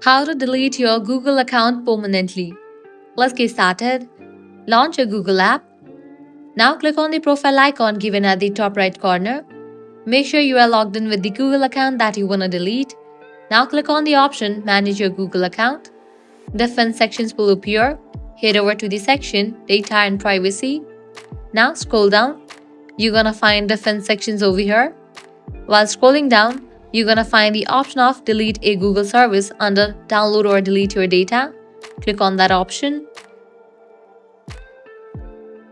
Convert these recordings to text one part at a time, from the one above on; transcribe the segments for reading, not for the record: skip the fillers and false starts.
How to delete your Google account permanently. Let's get started. Launch your Google app. Now click on the profile icon given at the top right corner. Make sure you are logged in with the Google account that you want to delete. Now click on the option Manage your Google account. Different sections will appear. Head over to the section Data and Privacy. Now scroll down. You're gonna find different sections over here. While scrolling down, you're gonna find the option of Delete a Google service under Download or Delete your data. Click on that option.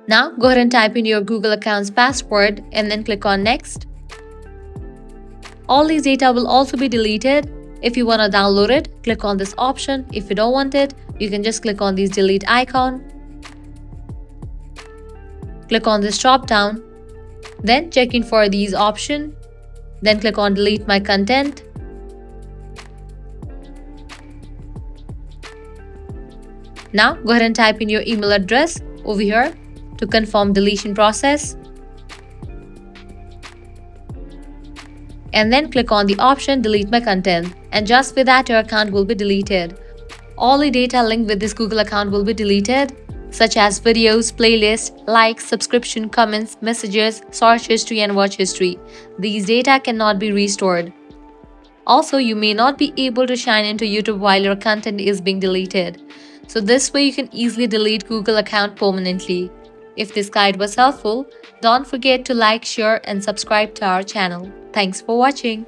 Now go ahead and type in your Google account's password and then click on Next. All these data will also be deleted. If you want to download it, click on this option. If you don't want it, you can just click on this delete icon. Click on this drop down. Then check in for these options. Then click on Delete My Content. Now go ahead and type in your email address over here to confirm deletion process. And then click on the option Delete My Content, and just with that your account will be deleted. All the data linked with this Google account will be deleted, such as videos, playlists, likes, subscription, comments, messages, search history and watch history. These data cannot be restored. Also, you may not be able to sign into YouTube while your content is being deleted. So this way you can easily delete Google account permanently. If this guide was helpful, don't forget to like, share and subscribe to our channel. Thanks for watching.